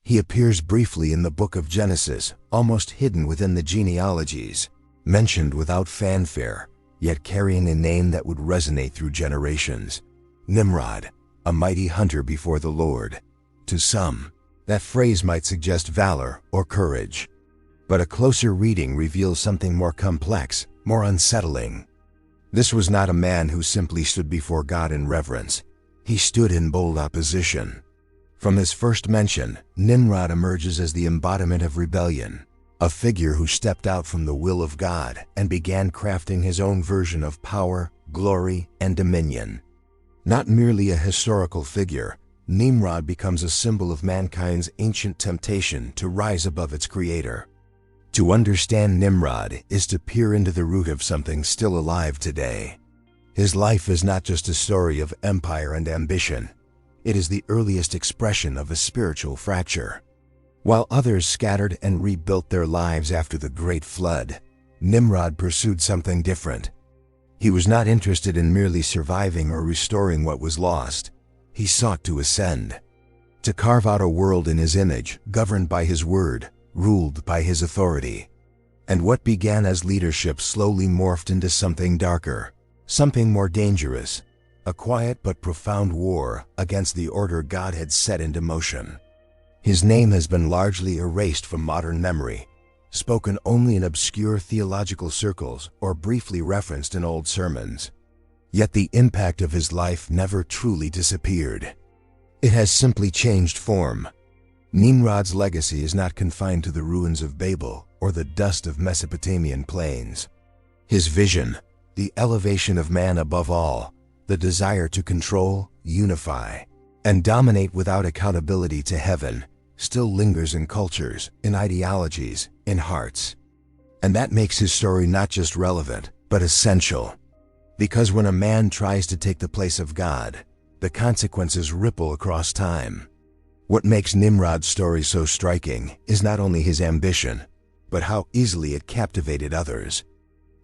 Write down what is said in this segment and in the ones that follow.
He appears briefly in the book of Genesis, almost hidden within the genealogies, mentioned without fanfare, yet carrying a name that would resonate through generations. Nimrod, a mighty hunter before the Lord. To some, that phrase might suggest valor or courage. But a closer reading reveals something more complex, more unsettling. This was not a man who simply stood before God in reverence. He stood in bold opposition. From his first mention, Nimrod emerges as the embodiment of rebellion, a figure who stepped out from the will of God and began crafting his own version of power, glory, and dominion. Not merely a historical figure, Nimrod becomes a symbol of mankind's ancient temptation to rise above its creator. To understand Nimrod is to peer into the root of something still alive today. His life is not just a story of empire and ambition. It is the earliest expression of a spiritual fracture. While others scattered and rebuilt their lives after the Great Flood, Nimrod pursued something different. He was not interested in merely surviving or restoring what was lost. He sought to ascend, to carve out a world in his image, governed by his word, ruled by his authority. And what began as leadership slowly morphed into something darker, something more dangerous, a quiet but profound war against the order God had set into motion. His name has been largely erased from modern memory, spoken only in obscure theological circles or briefly referenced in old sermons. Yet the impact of his life never truly disappeared. It has simply changed form. Nimrod's legacy is not confined to the ruins of Babel or the dust of Mesopotamian plains. His vision, the elevation of man above all, the desire to control, unify, and dominate without accountability to heaven, still lingers in cultures, in ideologies, in hearts. And that makes his story not just relevant, but essential. Because when a man tries to take the place of God, the consequences ripple across time. What makes Nimrod's story so striking is not only his ambition, but how easily it captivated others.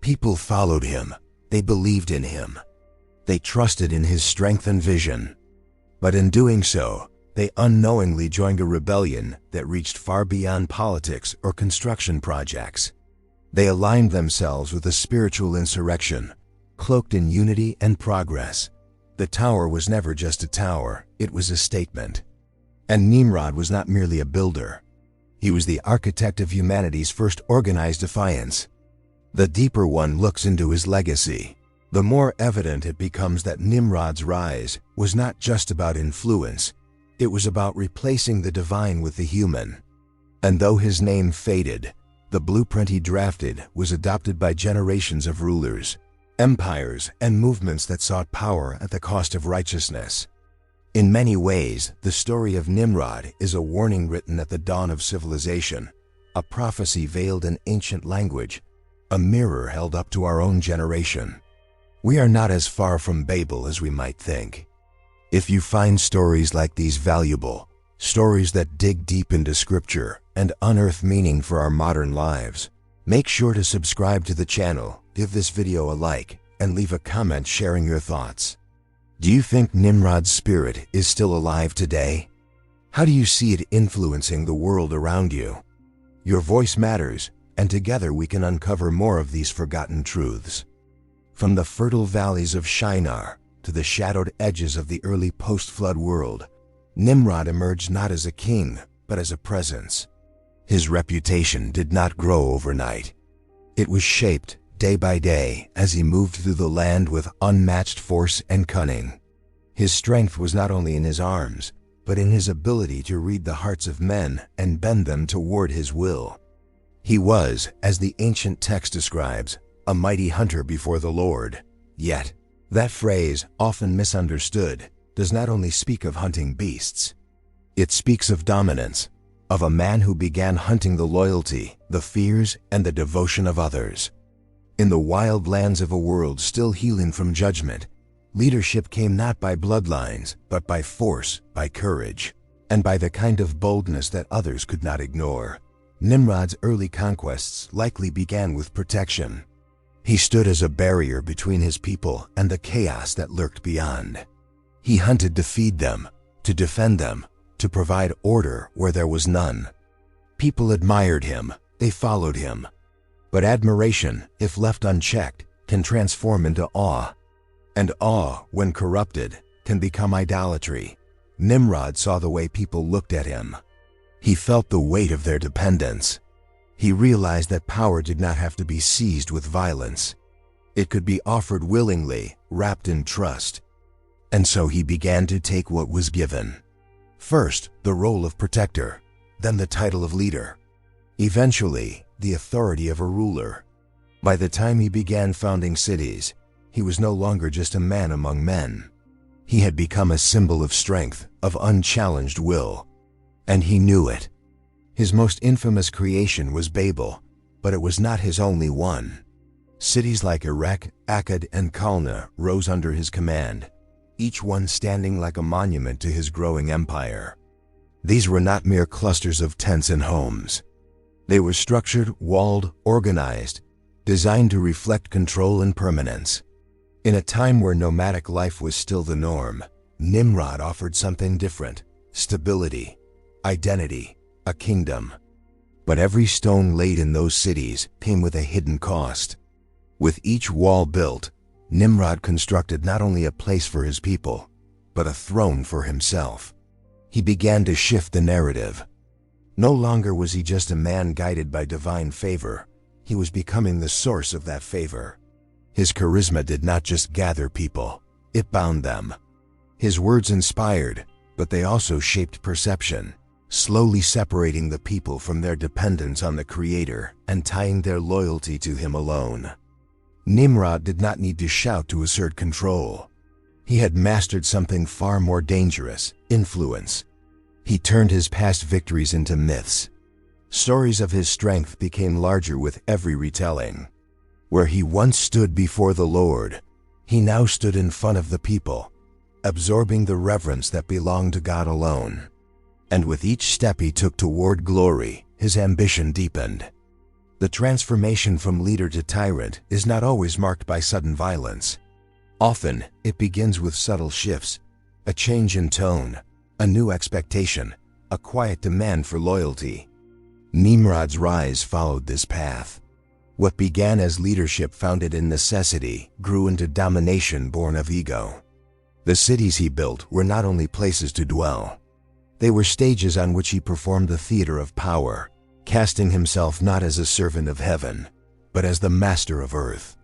People followed him. They believed in him. They trusted in his strength and vision. But in doing so, they unknowingly joined a rebellion that reached far beyond politics or construction projects. They aligned themselves with a spiritual insurrection, cloaked in unity and progress. The tower was never just a tower, it was a statement. And Nimrod was not merely a builder. He was the architect of humanity's first organized defiance. The deeper one looks into his legacy, the more evident it becomes that Nimrod's rise was not just about influence, it was about replacing the divine with the human. And though his name faded, the blueprint he drafted was adopted by generations of rulers, empires, and movements that sought power at the cost of righteousness. In many ways, the story of Nimrod is a warning written at the dawn of civilization, a prophecy veiled in ancient language, a mirror held up to our own generation. We are not as far from Babel as we might think. If you find stories like these valuable, stories that dig deep into Scripture and unearth meaning for our modern lives, make sure to subscribe to the channel, give this video a like, and leave a comment sharing your thoughts. Do you think Nimrod's spirit is still alive today? How do you see it influencing the world around you? Your voice matters, and together we can uncover more of these forgotten truths. From the fertile valleys of Shinar to the shadowed edges of the early post-flood world, Nimrod emerged not as a king, but as a presence. His reputation did not grow overnight. It was shaped day by day as he moved through the land with unmatched force and cunning. His strength was not only in his arms, but in his ability to read the hearts of men and bend them toward his will. He was, as the ancient text describes, a mighty hunter before the Lord. Yet, that phrase, often misunderstood, does not only speak of hunting beasts. It speaks of dominance, of a man who began hunting the loyalty, the fears, and the devotion of others. In the wild lands of a world still healing from judgment, leadership came not by bloodlines, but by force, by courage, and by the kind of boldness that others could not ignore. Nimrod's early conquests likely began with protection. He stood as a barrier between his people and the chaos that lurked beyond. He hunted to feed them, to defend them, to provide order where there was none. People admired him, they followed him. But admiration, if left unchecked, can transform into awe. And awe, when corrupted, can become idolatry. Nimrod saw the way people looked at him. He felt the weight of their dependence. He realized that power did not have to be seized with violence. It could be offered willingly, wrapped in trust. And so he began to take what was given. First, the role of protector, then the title of leader. Eventually, the authority of a ruler. By the time he began founding cities, he was no longer just a man among men. He had become a symbol of strength, of unchallenged will. And he knew it. His most infamous creation was Babel, but it was not his only one. Cities like Erech, Akkad, and Calneh rose under his command, each one standing like a monument to his growing empire. These were not mere clusters of tents and homes. They were structured, walled, organized, designed to reflect control and permanence. In a time where nomadic life was still the norm, Nimrod offered something different: stability, identity, a kingdom. But every stone laid in those cities came with a hidden cost. With each wall built, Nimrod constructed not only a place for his people, but a throne for himself. He began to shift the narrative. No longer was he just a man guided by divine favor. He was becoming the source of that favor. His charisma did not just gather people, it bound them. His words inspired, but they also shaped perception, slowly separating the people from their dependence on the Creator and tying their loyalty to him alone. Nimrod did not need to shout to assert control. He had mastered something far more dangerous: influence. He turned his past victories into myths. Stories of his strength became larger with every retelling. Where he once stood before the Lord, he now stood in front of the people, absorbing the reverence that belonged to God alone. And with each step he took toward glory, his ambition deepened. The transformation from leader to tyrant is not always marked by sudden violence. Often, it begins with subtle shifts: a change in tone, a new expectation, a quiet demand for loyalty. Nimrod's rise followed this path. What began as leadership founded in necessity grew into domination born of ego. The cities he built were not only places to dwell. They were stages on which he performed the theater of power, casting himself not as a servant of heaven, but as the master of earth.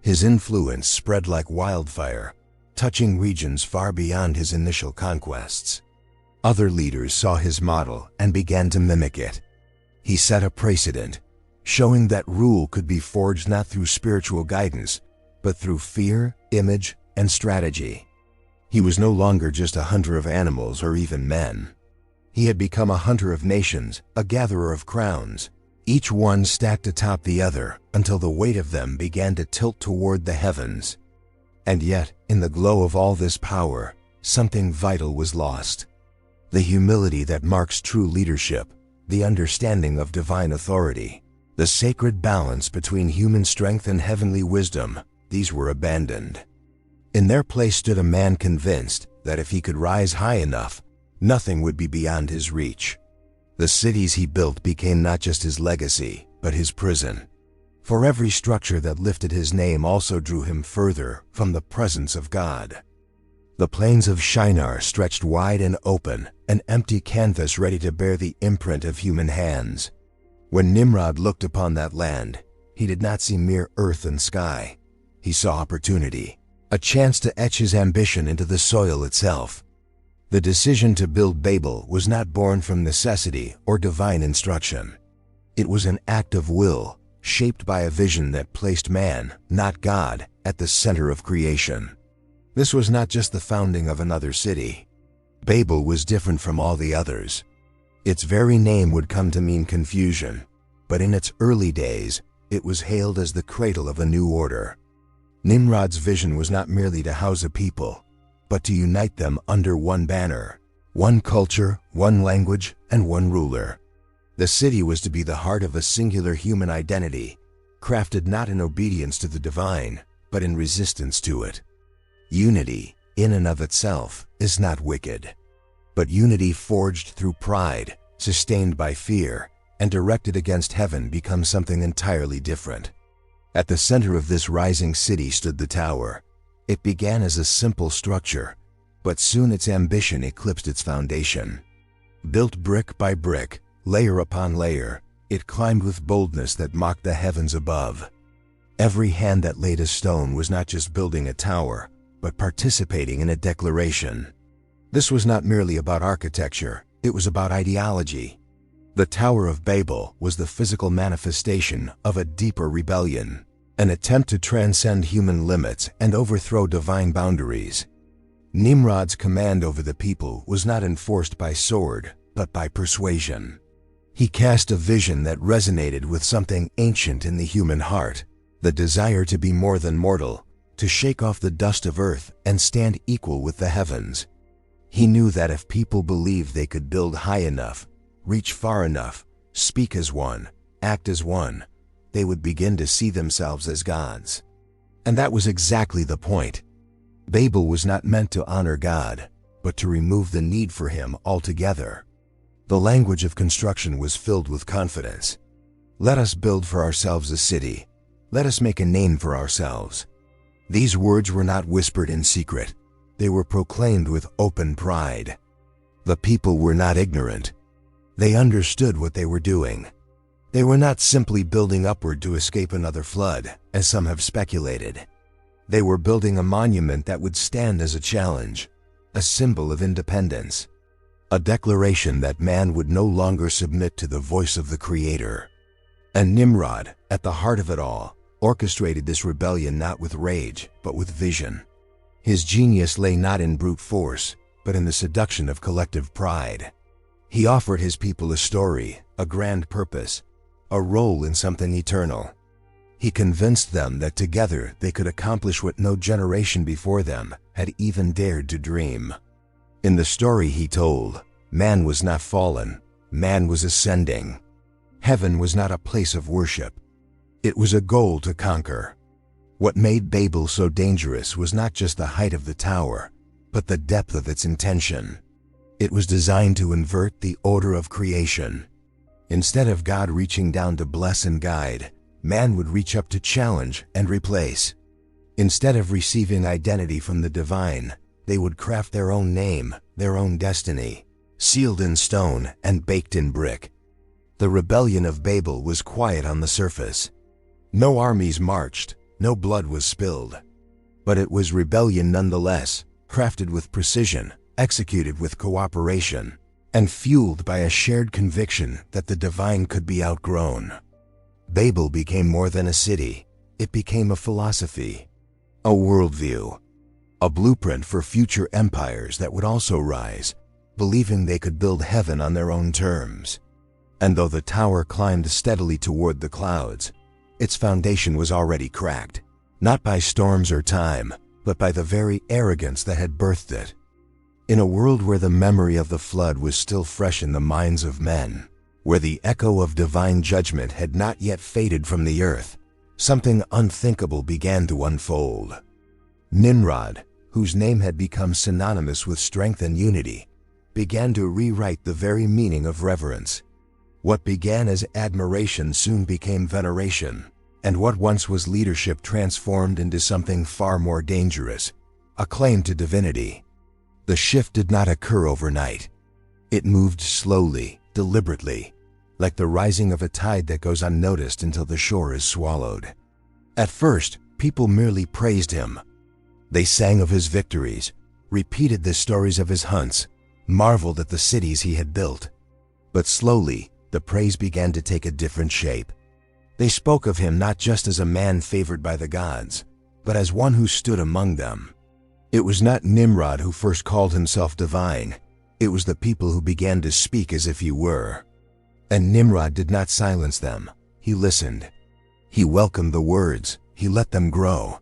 His influence spread like wildfire, touching regions far beyond his initial conquests. Other leaders saw his model and began to mimic it. He set a precedent, showing that rule could be forged not through spiritual guidance, but through fear, image, and strategy. He was no longer just a hunter of animals or even men. He had become a hunter of nations, a gatherer of crowns, each one stacked atop the other until the weight of them began to tilt toward the heavens. And yet, in the glow of all this power, something vital was lost. The humility that marks true leadership, the understanding of divine authority, the sacred balance between human strength and heavenly wisdom, these were abandoned. In their place stood a man convinced that if he could rise high enough, nothing would be beyond his reach. The cities he built became not just his legacy, but his prison. For every structure that lifted his name also drew him further from the presence of God. The plains of Shinar stretched wide and open, an empty canvas ready to bear the imprint of human hands. When Nimrod looked upon that land, he did not see mere earth and sky. He saw opportunity, a chance to etch his ambition into the soil itself. The decision to build Babel was not born from necessity or divine instruction. It was an act of will, shaped by a vision that placed man, not God, at the center of creation. This was not just the founding of another city. Babel was different from all the others. Its very name would come to mean confusion, but in its early days, it was hailed as the cradle of a new order. Nimrod's vision was not merely to house a people, but to unite them under one banner, one culture, one language, and one ruler. The city was to be the heart of a singular human identity, crafted not in obedience to the divine, but in resistance to it. Unity, in and of itself, is not wicked. But unity forged through pride, sustained by fear, and directed against heaven becomes something entirely different. At the center of this rising city stood the tower. It began as a simple structure, but soon its ambition eclipsed its foundation. Built brick by brick, layer upon layer, it climbed with boldness that mocked the heavens above. Every hand that laid a stone was not just building a tower, but participating in a declaration. This was not merely about architecture, it was about ideology. The Tower of Babel was the physical manifestation of a deeper rebellion, an attempt to transcend human limits and overthrow divine boundaries. Nimrod's command over the people was not enforced by sword, but by persuasion. He cast a vision that resonated with something ancient in the human heart, the desire to be more than mortal, to shake off the dust of earth and stand equal with the heavens. He knew that if people believed they could build high enough, reach far enough, speak as one, act as one, they would begin to see themselves as gods. And that was exactly the point. Babel was not meant to honor God, but to remove the need for him altogether. The language of construction was filled with confidence. Let us build for ourselves a city. Let us make a name for ourselves. These words were not whispered in secret. They were proclaimed with open pride. The people were not ignorant. They understood what they were doing. They were not simply building upward to escape another flood, as some have speculated. They were building a monument that would stand as a challenge, a symbol of independence, a declaration that man would no longer submit to the voice of the Creator. And Nimrod, at the heart of it all, orchestrated this rebellion not with rage, but with vision. His genius lay not in brute force, but in the seduction of collective pride. He offered his people a story, a grand purpose, a role in something eternal. He convinced them that together they could accomplish what no generation before them had even dared to dream. In the story he told, man was not fallen, man was ascending. Heaven was not a place of worship. It was a goal to conquer. What made Babel so dangerous was not just the height of the tower, but the depth of its intention. It was designed to invert the order of creation. Instead of God reaching down to bless and guide, man would reach up to challenge and replace. Instead of receiving identity from the divine, they would craft their own name, their own destiny, sealed in stone and baked in brick. The rebellion of Babel was quiet on the surface. No armies marched, no blood was spilled. But it was rebellion nonetheless, crafted with precision, executed with cooperation, and fueled by a shared conviction that the divine could be outgrown. Babel became more than a city. It became a philosophy, a worldview, a blueprint for future empires that would also rise, believing they could build heaven on their own terms. And though the tower climbed steadily toward the clouds, its foundation was already cracked, not by storms or time, but by the very arrogance that had birthed it. In a world where the memory of the flood was still fresh in the minds of men, where the echo of divine judgment had not yet faded from the earth, something unthinkable began to unfold. Nimrod, whose name had become synonymous with strength and unity, began to rewrite the very meaning of reverence. What began as admiration soon became veneration, and what once was leadership transformed into something far more dangerous, a claim to divinity. The shift did not occur overnight. It moved slowly, deliberately, like the rising of a tide that goes unnoticed until the shore is swallowed. At first, people merely praised him. They sang of his victories, repeated the stories of his hunts, marveled at the cities he had built. But slowly, the praise began to take a different shape. They spoke of him not just as a man favored by the gods, but as one who stood among them. It was not Nimrod who first called himself divine. It was the people who began to speak as if he were. And Nimrod did not silence them. He listened. He welcomed the words. He let them grow.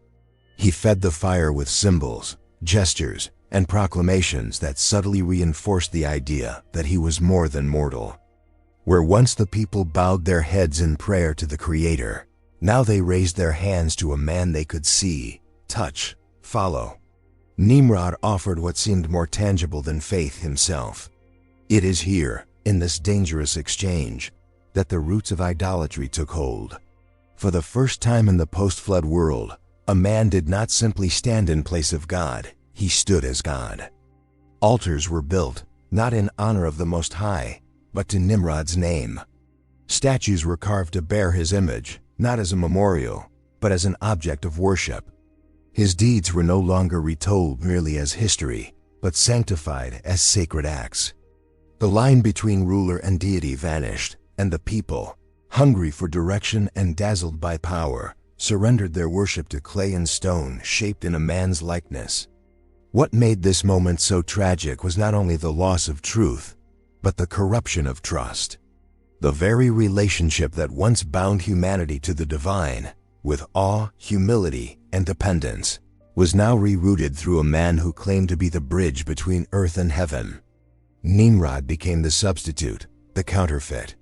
He fed the fire with symbols, gestures, and proclamations that subtly reinforced the idea that he was more than mortal. Where once the people bowed their heads in prayer to the Creator, now they raised their hands to a man they could see, touch, follow. Nimrod offered what seemed more tangible than faith himself. It is here, in this dangerous exchange, that the roots of idolatry took hold. For the first time in the post-flood world, a man did not simply stand in place of God, he stood as God. Altars were built, not in honor of the Most High, but to Nimrod's name. Statues were carved to bear his image, not as a memorial, but as an object of worship. His deeds were no longer retold merely as history, but sanctified as sacred acts. The line between ruler and deity vanished, and the people, hungry for direction and dazzled by power, surrendered their worship to clay and stone shaped in a man's likeness. What made this moment so tragic was not only the loss of truth, but the corruption of trust. The very relationship that once bound humanity to the divine, with awe, humility, and dependence, was now rerouted through a man who claimed to be the bridge between earth and heaven. Nimrod became the substitute, the counterfeit.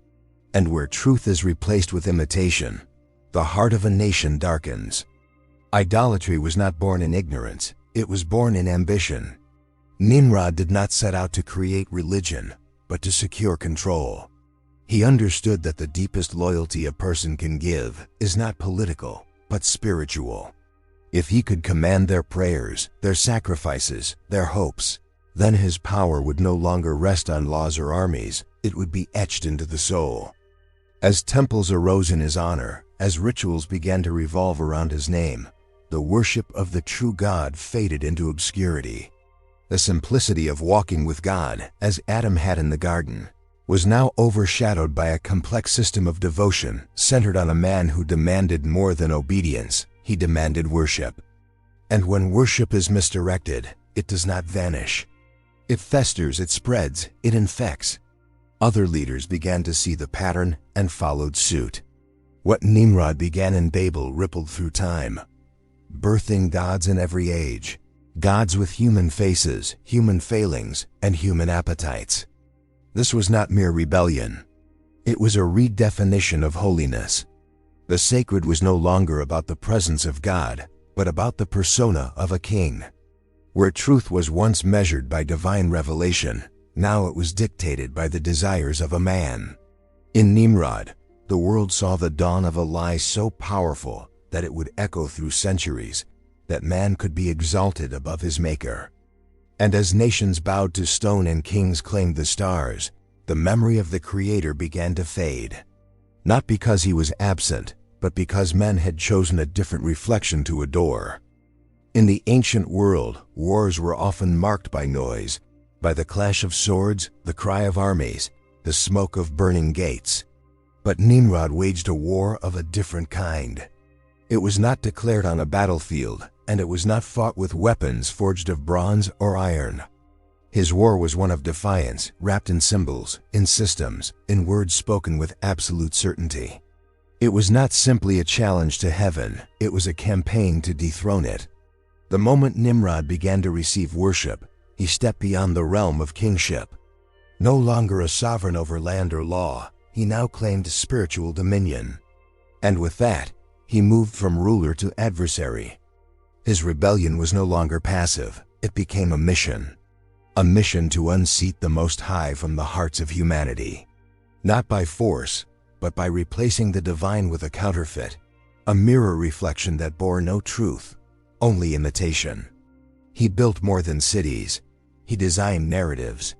And where truth is replaced with imitation, the heart of a nation darkens. Idolatry was not born in ignorance, it was born in ambition. Nimrod did not set out to create religion, but to secure control. He understood that the deepest loyalty a person can give is not political, but spiritual. If he could command their prayers, their sacrifices, their hopes, then his power would no longer rest on laws or armies, it would be etched into the soul. As temples arose in his honor, as rituals began to revolve around his name, the worship of the true God faded into obscurity. The simplicity of walking with God, as Adam had in the garden, was now overshadowed by a complex system of devotion centered on a man who demanded more than obedience, he demanded worship. And when worship is misdirected, it does not vanish. It festers, it spreads, it infects. Other leaders began to see the pattern and followed suit. What Nimrod began in Babel rippled through time, birthing gods in every age, gods with human faces, human failings, and human appetites. This was not mere rebellion. It was a redefinition of holiness. The sacred was no longer about the presence of God, but about the persona of a king. Where truth was once measured by divine revelation, now it was dictated by the desires of a man. In Nimrod, the world saw the dawn of a lie so powerful that it would echo through centuries, that man could be exalted above his maker. And as nations bowed to stone and kings claimed the stars, the memory of the Creator began to fade. Not because he was absent, but because men had chosen a different reflection to adore. In the ancient world, wars were often marked by noise, by the clash of swords, the cry of armies, the smoke of burning gates. But Nimrod waged a war of a different kind. It was not declared on a battlefield, and it was not fought with weapons forged of bronze or iron. His war was one of defiance, wrapped in symbols, in systems, in words spoken with absolute certainty. It was not simply a challenge to heaven, it was a campaign to dethrone it. The moment Nimrod began to receive worship, he stepped beyond the realm of kingship. No longer a sovereign over land or law, he now claimed spiritual dominion. And with that, he moved from ruler to adversary. His rebellion was no longer passive, it became a mission. A mission to unseat the Most High from the hearts of humanity. Not by force, but by replacing the divine with a counterfeit, a mirror reflection that bore no truth, only imitation. He built more than cities, he designed narratives.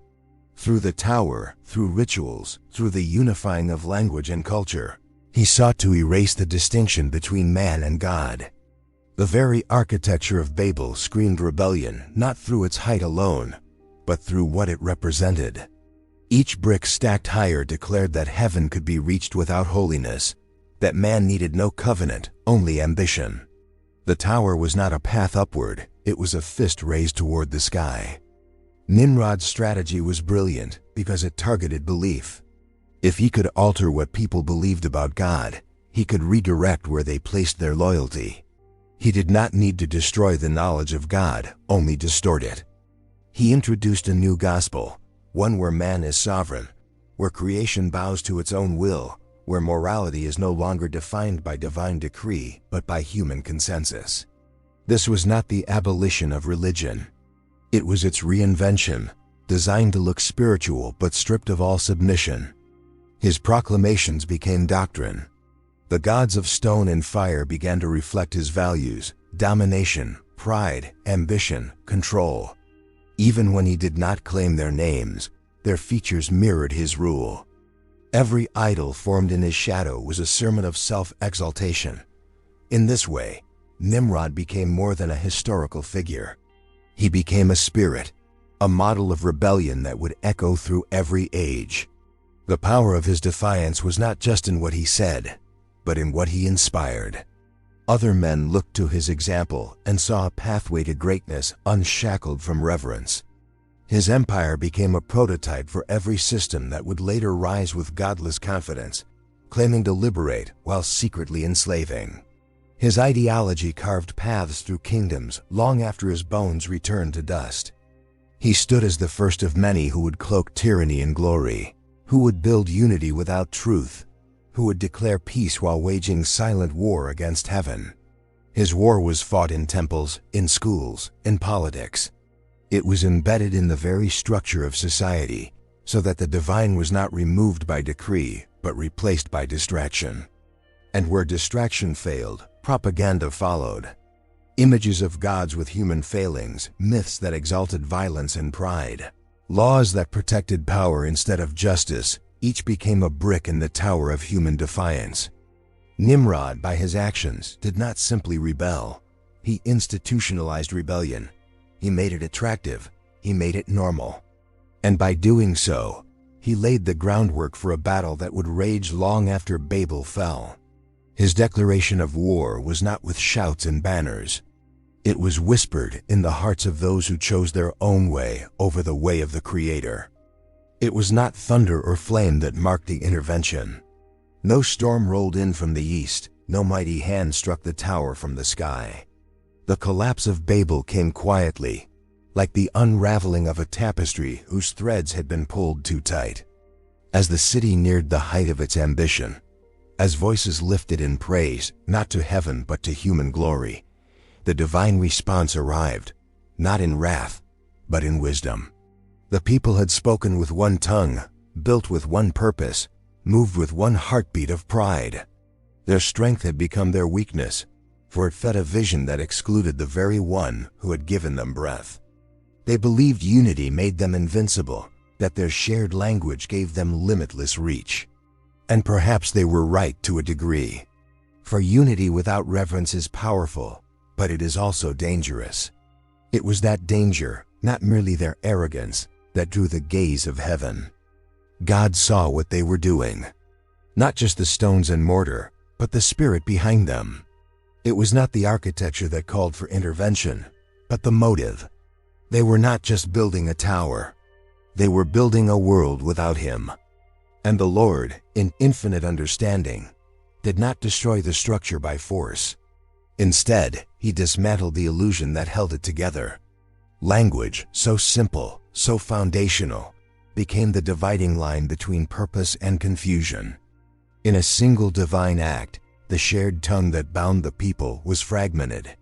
Through the tower, through rituals, through the unifying of language and culture, he sought to erase the distinction between man and God. The very architecture of Babel screamed rebellion not through its height alone, but through what it represented. Each brick stacked higher declared that heaven could be reached without holiness, that man needed no covenant, only ambition. The tower was not a path upward, it was a fist raised toward the sky. Nimrod's strategy was brilliant because it targeted belief. If he could alter what people believed about God, he could redirect where they placed their loyalty. He did not need to destroy the knowledge of God, only distort it. He introduced a new gospel, one where man is sovereign, where creation bows to its own will, where morality is no longer defined by divine decree, but by human consensus. This was not the abolition of religion. It was its reinvention, designed to look spiritual but stripped of all submission. His proclamations became doctrine. The gods of stone and fire began to reflect his values: domination, pride, ambition, control. Even when he did not claim their names, their features mirrored his rule. Every idol formed in his shadow was a sermon of self-exaltation. In this way, Nimrod became more than a historical figure. He became a spirit, a model of rebellion that would echo through every age. The power of his defiance was not just in what he said, but in what he inspired. Other men looked to his example and saw a pathway to greatness unshackled from reverence. His empire became a prototype for every system that would later rise with godless confidence, claiming to liberate while secretly enslaving. His ideology carved paths through kingdoms long after his bones returned to dust. He stood as the first of many who would cloak tyranny in glory, who would build unity without truth, who would declare peace while waging silent war against heaven. His war was fought in temples, in schools, in politics. It was embedded in the very structure of society, so that the divine was not removed by decree, but replaced by distraction. And where distraction failed, propaganda followed. Images of gods with human failings, myths that exalted violence and pride, laws that protected power instead of justice, each became a brick in the tower of human defiance. Nimrod, by his actions, did not simply rebel. He institutionalized rebellion. He made it attractive. He made it normal. And by doing so, he laid the groundwork for a battle that would rage long after Babel fell. His declaration of war was not with shouts and banners. It was whispered in the hearts of those who chose their own way over the way of the Creator. It was not thunder or flame that marked the intervention. No storm rolled in from the east, no mighty hand struck the tower from the sky. The collapse of Babel came quietly, like the unraveling of a tapestry whose threads had been pulled too tight. As the city neared the height of its ambition, as voices lifted in praise, not to heaven but to human glory, the divine response arrived, not in wrath, but in wisdom. The people had spoken with one tongue, built with one purpose, moved with one heartbeat of pride. Their strength had become their weakness, for it fed a vision that excluded the very one who had given them breath. They believed unity made them invincible, that their shared language gave them limitless reach. And perhaps they were right to a degree. For unity without reverence is powerful, but it is also dangerous. It was that danger, not merely their arrogance, that drew the gaze of heaven. God saw what they were doing. Not just the stones and mortar, but the spirit behind them. It was not the architecture that called for intervention, but the motive. They were not just building a tower. They were building a world without Him. And the Lord, in infinite understanding, did not destroy the structure by force. Instead, He dismantled the illusion that held it together. Language, so simple, so foundational, became the dividing line between purpose and confusion. In a single divine act, the shared tongue that bound the people was fragmented.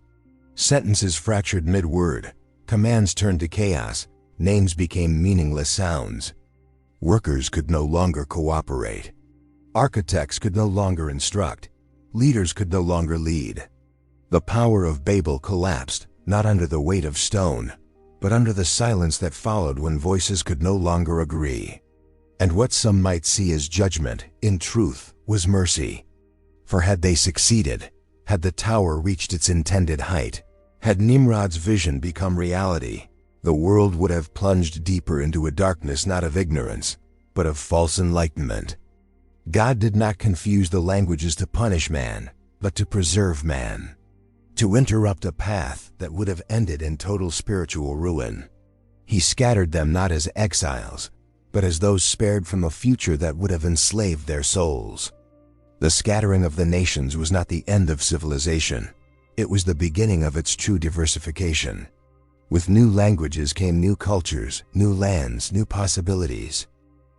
Sentences fractured mid-word, commands turned to chaos, names became meaningless sounds. Workers could no longer cooperate. Architects could no longer instruct. Leaders could no longer lead. The power of Babel collapsed, not under the weight of stone, but under the silence that followed when voices could no longer agree. And what some might see as judgment, in truth, was mercy. For had they succeeded, had the tower reached its intended height, had Nimrod's vision become reality, the world would have plunged deeper into a darkness not of ignorance, but of false enlightenment. God did not confuse the languages to punish man, but to preserve man, to interrupt a path that would have ended in total spiritual ruin. He scattered them not as exiles, but as those spared from a future that would have enslaved their souls. The scattering of the nations was not the end of civilization. It was the beginning of its true diversification. With new languages came new cultures, new lands, new possibilities.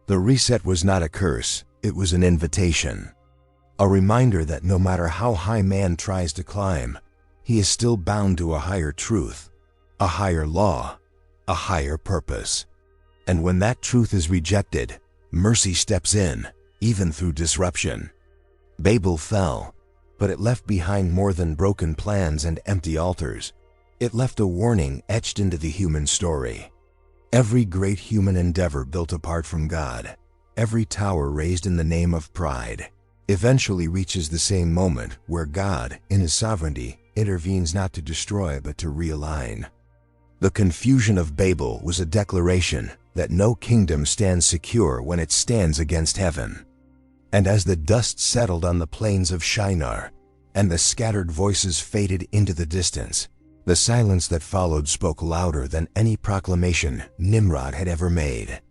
The reset was not a curse, it was an invitation. A reminder that no matter how high man tries to climb, he is still bound to a higher truth, a higher law, a higher purpose. And when that truth is rejected, mercy steps in, even through disruption. Babel fell, but it left behind more than broken plans and empty altars. It left a warning etched into the human story. Every great human endeavor built apart from God, every tower raised in the name of pride, eventually reaches the same moment where God, in His sovereignty, intervenes not to destroy but to realign. The confusion of Babel was a declaration that no kingdom stands secure when it stands against heaven. And as the dust settled on the plains of Shinar, and the scattered voices faded into the distance, the silence that followed spoke louder than any proclamation Nimrod had ever made.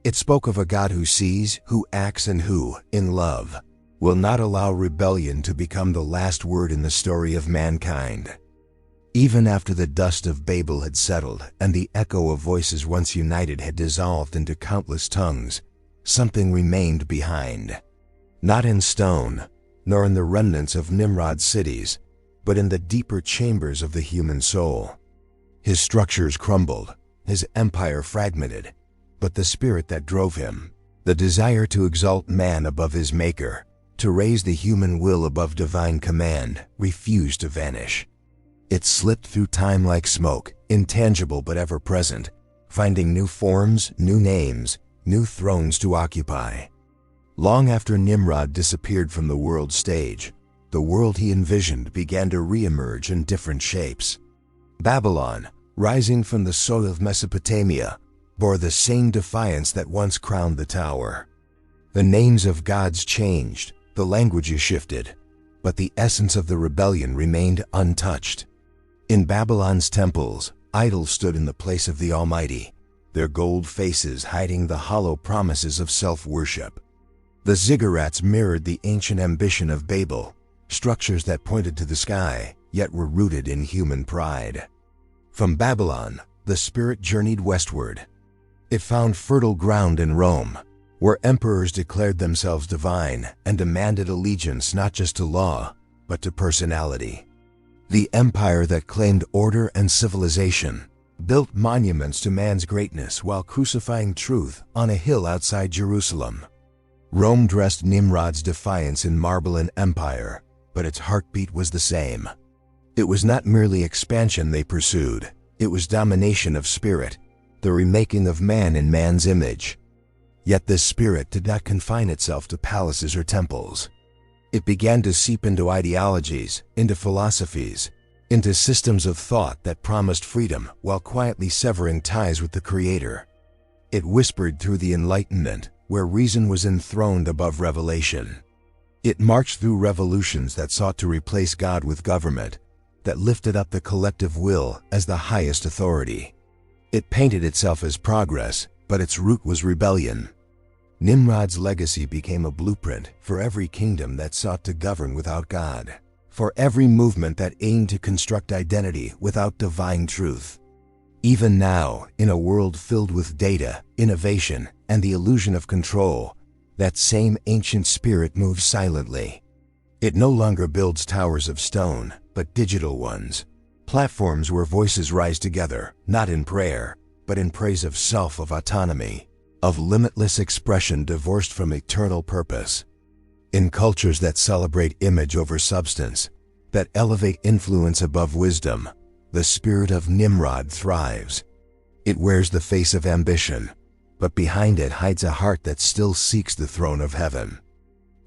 It spoke of a God who sees, who acts, and who, in love, will not allow rebellion to become the last word in the story of mankind. Even after the dust of Babel had settled and the echo of voices once united had dissolved into countless tongues, something remained behind. Not in stone, nor in the remnants of Nimrod's cities, but in the deeper chambers of the human soul. His structures crumbled, his empire fragmented, but the spirit that drove him, the desire to exalt man above his maker, to raise the human will above divine command, refused to vanish. It slipped through time like smoke, intangible but ever present, finding new forms, new names, new thrones to occupy. Long after Nimrod disappeared from the world stage, the world he envisioned began to reemerge in different shapes. Babylon, rising from the soil of Mesopotamia, bore the same defiance that once crowned the tower. The names of gods changed, the languages shifted, but the essence of the rebellion remained untouched. In Babylon's temples, idols stood in the place of the Almighty, their gold faces hiding the hollow promises of self-worship. The ziggurats mirrored the ancient ambition of Babel, structures that pointed to the sky, yet were rooted in human pride. From Babylon, the spirit journeyed westward. It found fertile ground in Rome, where emperors declared themselves divine and demanded allegiance not just to law, but to personality. The empire that claimed order and civilization built monuments to man's greatness while crucifying truth on a hill outside Jerusalem. Rome dressed Nimrod's defiance in marble and empire, but its heartbeat was the same. It was not merely expansion they pursued, it was domination of spirit, the remaking of man in man's image. Yet this spirit did not confine itself to palaces or temples. It began to seep into ideologies, into philosophies, into systems of thought that promised freedom while quietly severing ties with the Creator. It whispered through the Enlightenment, where reason was enthroned above revelation. It marched through revolutions that sought to replace God with government, that lifted up the collective will as the highest authority. It painted itself as progress, but its root was rebellion. Nimrod's legacy became a blueprint for every kingdom that sought to govern without God, for every movement that aimed to construct identity without divine truth. Even now, in a world filled with data, innovation, and the illusion of control, that same ancient spirit moves silently. It no longer builds towers of stone, but digital ones, platforms where voices rise together, not in prayer, but in praise of self, of autonomy, of limitless expression divorced from eternal purpose. In cultures that celebrate image over substance, that elevate influence above wisdom, the spirit of Nimrod thrives. It wears the face of ambition, but behind it hides a heart that still seeks the throne of heaven.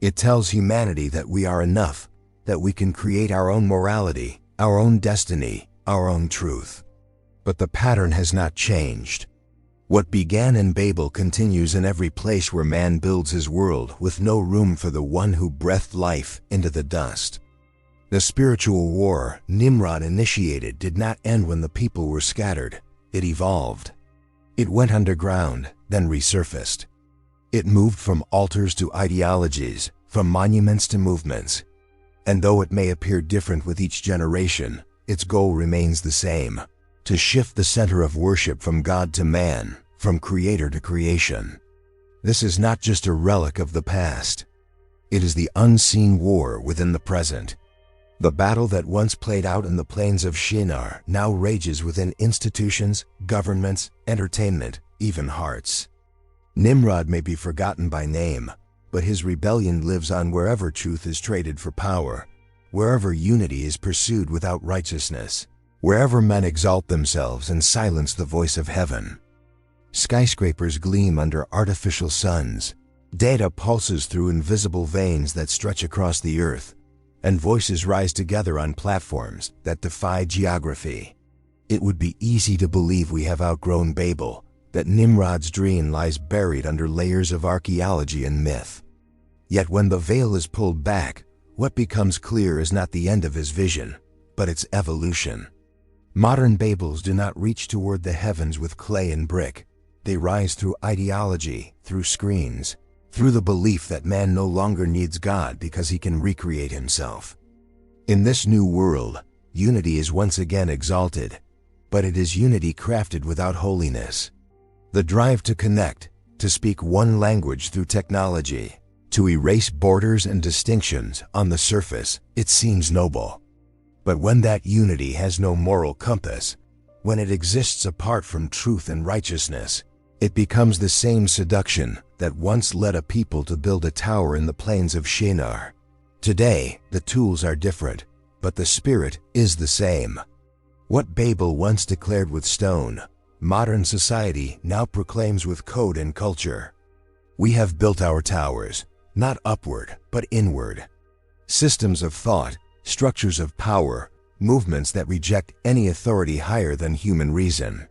It tells humanity that we are enough, that we can create our own morality, our own destiny, our own truth. But the pattern has not changed. What began in Babel continues in every place where man builds his world with no room for the one who breathed life into the dust. The spiritual war Nimrod initiated did not end when the people were scattered. It evolved. It went underground, then resurfaced. It moved from altars to ideologies, from monuments to movements. And though it may appear different with each generation, its goal remains the same: to shift the center of worship from God to man, from creator to creation. This is not just a relic of the past. It is the unseen war within the present. The battle that once played out in the plains of Shinar now rages within institutions, governments, entertainment, even hearts. Nimrod may be forgotten by name, but his rebellion lives on wherever truth is traded for power, wherever unity is pursued without righteousness, wherever men exalt themselves and silence the voice of heaven. Skyscrapers gleam under artificial suns, data pulses through invisible veins that stretch across the earth, and voices rise together on platforms that defy geography. It would be easy to believe we have outgrown Babel, that Nimrod's dream lies buried under layers of archaeology and myth. Yet when the veil is pulled back, what becomes clear is not the end of his vision, but its evolution. Modern Babels do not reach toward the heavens with clay and brick. They rise through ideology, through screens, through the belief that man no longer needs God because he can recreate himself. In this new world, unity is once again exalted, but it is unity crafted without holiness. The drive to connect, to speak one language through technology, to erase borders and distinctions, on the surface, it seems noble. But when that unity has no moral compass, when it exists apart from truth and righteousness, it becomes the same seduction that once led a people to build a tower in the plains of Shinar. Today, the tools are different, but the spirit is the same. What Babel once declared with stone, modern society now proclaims with code and culture. We have built our towers, not upward, but inward. Systems of thought, structures of power, movements that reject any authority higher than human reason.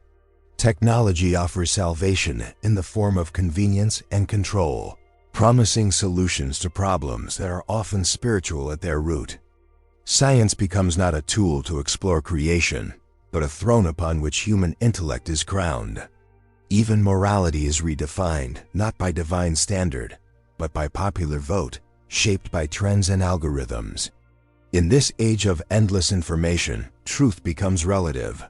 Technology offers salvation in the form of convenience and control, promising solutions to problems that are often spiritual at their root. Science becomes not a tool to explore creation, but a throne upon which human intellect is crowned. Even morality is redefined, not by divine standard, but by popular vote, shaped by trends and algorithms. In this age of endless information, truth becomes relative.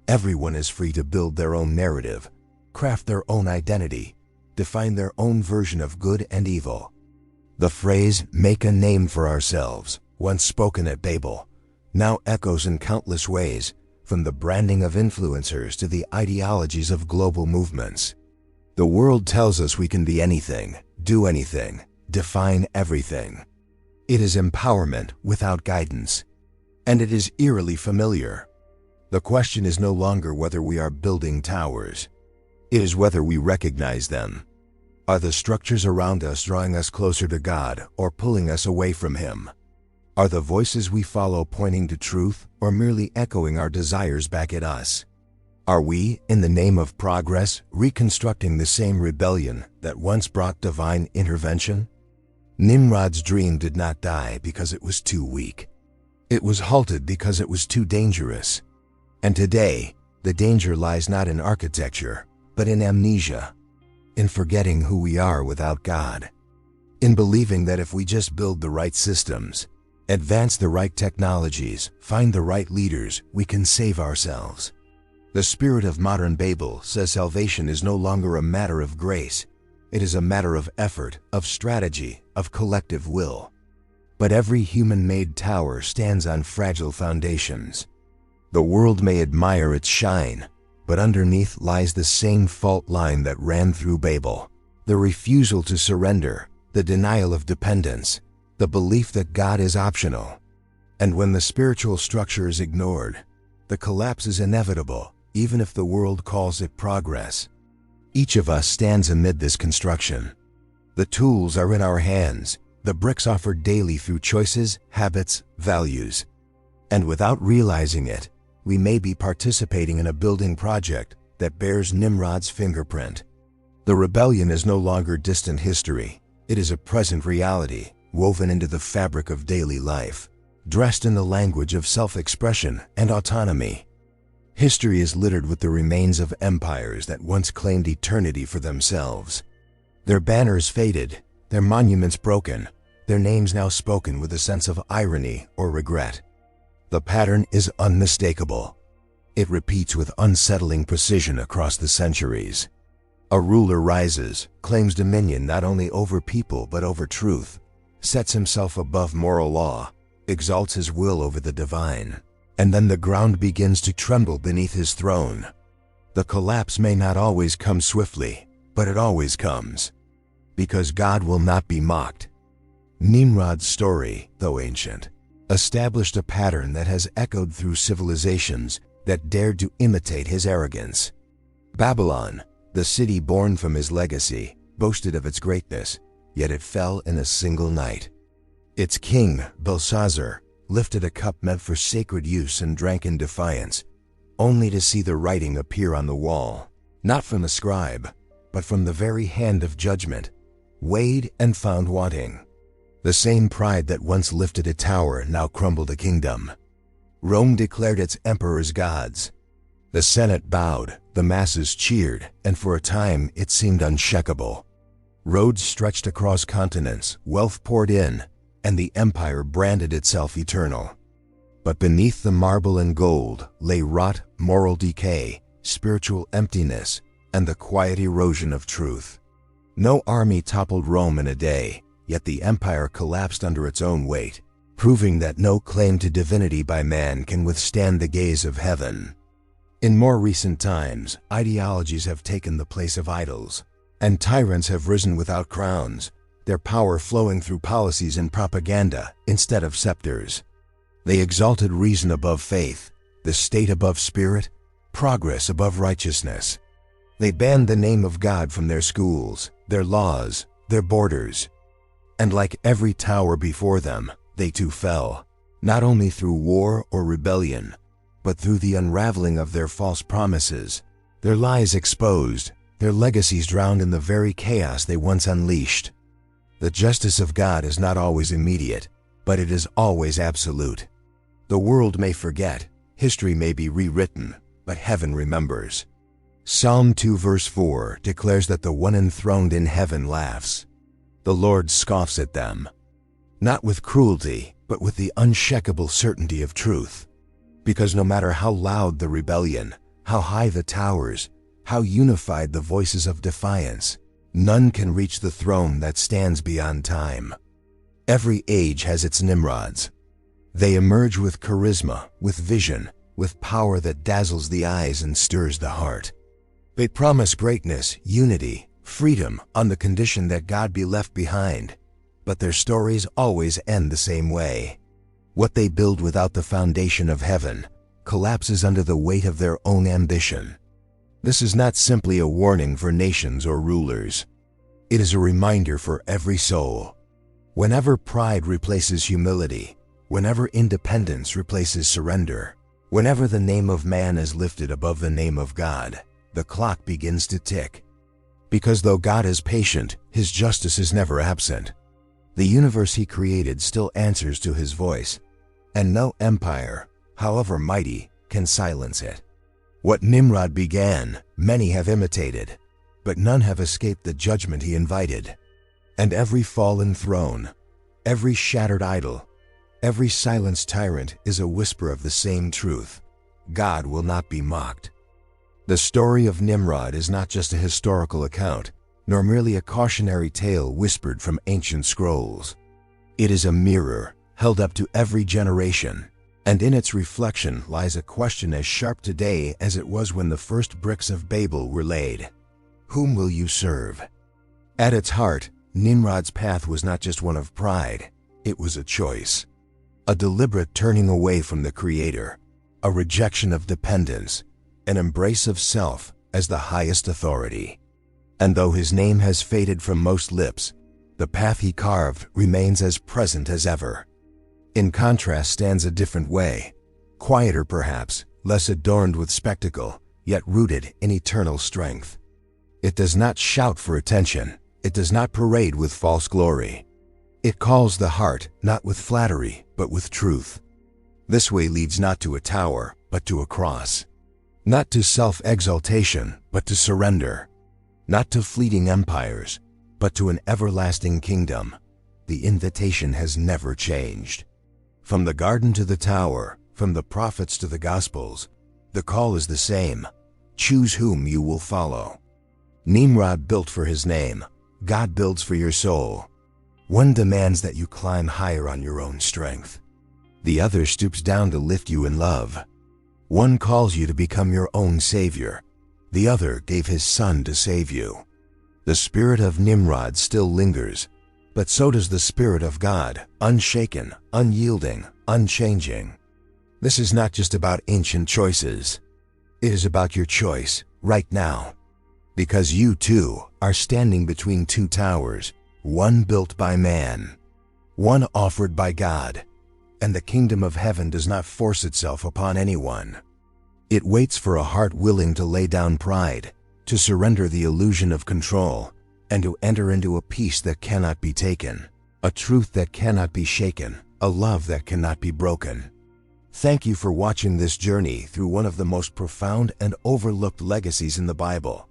Everyone is free to build their own narrative, craft their own identity, define their own version of good and evil. The phrase, "make a name for ourselves," once spoken at Babel, now echoes in countless ways, from the branding of influencers to the ideologies of global movements. The world tells us we can be anything, do anything, define everything. It is empowerment without guidance, and it is eerily familiar. The question is no longer whether we are building towers. It is whether we recognize them. Are the structures around us drawing us closer to God or pulling us away from Him? Are the voices we follow pointing to truth or merely echoing our desires back at us? Are we, in the name of progress, reconstructing the same rebellion that once brought divine intervention? Nimrod's dream did not die because it was too weak. It was halted because it was too dangerous. And today, the danger lies not in architecture, but in amnesia, in forgetting who we are without God, in believing that if we just build the right systems, advance the right technologies, find the right leaders, we can save ourselves. The spirit of modern Babel says salvation is no longer a matter of grace. It is a matter of effort, of strategy, of collective will. But every human-made tower stands on fragile foundations. The world may admire its shine, but underneath lies the same fault line that ran through Babel: the refusal to surrender, the denial of dependence, the belief that God is optional. And when the spiritual structure is ignored, the collapse is inevitable, even if the world calls it progress. Each of us stands amid this construction. The tools are in our hands, the bricks offered daily through choices, habits, values. And without realizing it, we may be participating in a building project that bears Nimrod's fingerprint. The rebellion is no longer distant history. It is a present reality, woven into the fabric of daily life, dressed in the language of self-expression and autonomy. History is littered with the remains of empires that once claimed eternity for themselves. Their banners faded, their monuments broken, their names now spoken with a sense of irony or regret. The pattern is unmistakable. It repeats with unsettling precision across the centuries. A ruler rises, claims dominion not only over people but over truth, sets himself above moral law, exalts his will over the divine, and then the ground begins to tremble beneath his throne. The collapse may not always come swiftly, but it always comes, because God will not be mocked. Nimrod's story, though ancient, established a pattern that has echoed through civilizations that dared to imitate his arrogance. Babylon, the city born from his legacy, boasted of its greatness, yet it fell in a single night. Its king, Belshazzar, lifted a cup meant for sacred use and drank in defiance, only to see the writing appear on the wall, not from the scribe, but from the very hand of judgment, weighed and found wanting. The same pride that once lifted a tower now crumbled a kingdom. Rome declared its emperors gods. The Senate bowed, the masses cheered, and for a time it seemed unshakable. Roads stretched across continents, wealth poured in, and the empire branded itself eternal. But beneath the marble and gold lay rot, moral decay, spiritual emptiness, and the quiet erosion of truth. No army toppled Rome in a day, yet the empire collapsed under its own weight, proving that no claim to divinity by man can withstand the gaze of heaven. In more recent times, ideologies have taken the place of idols, and tyrants have risen without crowns, their power flowing through policies and propaganda instead of scepters. They exalted reason above faith, the state above spirit, progress above righteousness. They banned the name of God from their schools, their laws, their borders. And like every tower before them, they too fell, not only through war or rebellion, but through the unraveling of their false promises, their lies exposed, their legacies drowned in the very chaos they once unleashed. The justice of God is not always immediate, but it is always absolute. The world may forget, history may be rewritten, but heaven remembers. Psalm 2 verse 4 declares that the one enthroned in heaven laughs. The Lord scoffs at them, not with cruelty, but with the unshakable certainty of truth. Because no matter how loud the rebellion, how high the towers, how unified the voices of defiance, none can reach the throne that stands beyond time. Every age has its Nimrods. They emerge with charisma, with vision, with power that dazzles the eyes and stirs the heart. They promise greatness, unity, freedom on the condition that God be left behind, but their stories always end the same way. What they build without the foundation of heaven collapses under the weight of their own ambition. This is not simply a warning for nations or rulers. It is a reminder for every soul. Whenever pride replaces humility, whenever independence replaces surrender, whenever the name of man is lifted above the name of God, the clock begins to tick. Because though God is patient, his justice is never absent. The universe he created still answers to his voice, and no empire, however mighty, can silence it. What Nimrod began, many have imitated, but none have escaped the judgment he invited. And every fallen throne, every shattered idol, every silenced tyrant is a whisper of the same truth: God will not be mocked. The story of Nimrod is not just a historical account, nor merely a cautionary tale whispered from ancient scrolls. It is a mirror held up to every generation, and in its reflection lies a question as sharp today as it was when the first bricks of Babel were laid. Whom will you serve? At its heart, Nimrod's path was not just one of pride, it was a choice. A deliberate turning away from the Creator, a rejection of dependence, an embrace of self as the highest authority. And though his name has faded from most lips, the path he carved remains as present as ever. In contrast stands a different way, quieter perhaps, less adorned with spectacle, yet rooted in eternal strength. It does not shout for attention, it does not parade with false glory. It calls the heart not with flattery, but with truth. This way leads not to a tower, but to a cross. Not to self-exaltation, but to surrender. Not to fleeting empires, but to an everlasting kingdom. The invitation has never changed. From the garden to the tower, from the prophets to the gospels, the call is the same: choose whom you will follow. Nimrod built for his name, God builds for your soul. One demands that you climb higher on your own strength. The other stoops down to lift you in love. One calls you to become your own savior. The other gave his son to save you. The spirit of Nimrod still lingers, but so does the Spirit of God, unshaken, unyielding, unchanging. This is not just about ancient choices. It is about your choice right now. Because you too are standing between two towers, one built by man, one offered by God, and the kingdom of heaven does not force itself upon anyone. It waits for a heart willing to lay down pride, to surrender the illusion of control, and to enter into a peace that cannot be taken, a truth that cannot be shaken, a love that cannot be broken. Thank you for watching this journey through one of the most profound and overlooked legacies in the Bible.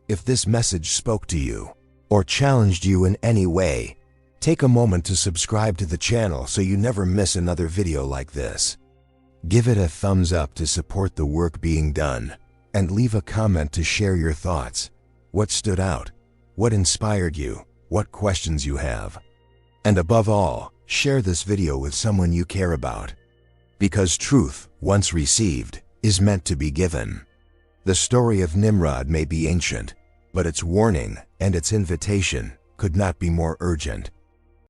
If this message spoke to you, or challenged you in any way, take a moment to subscribe to the channel so you never miss another video like this. Give it a thumbs up to support the work being done, and leave a comment to share your thoughts. What stood out? What inspired you? What questions you have? And above all, share this video with someone you care about. Because truth, once received, is meant to be given. The story of Nimrod may be ancient, but its warning and its invitation could not be more urgent.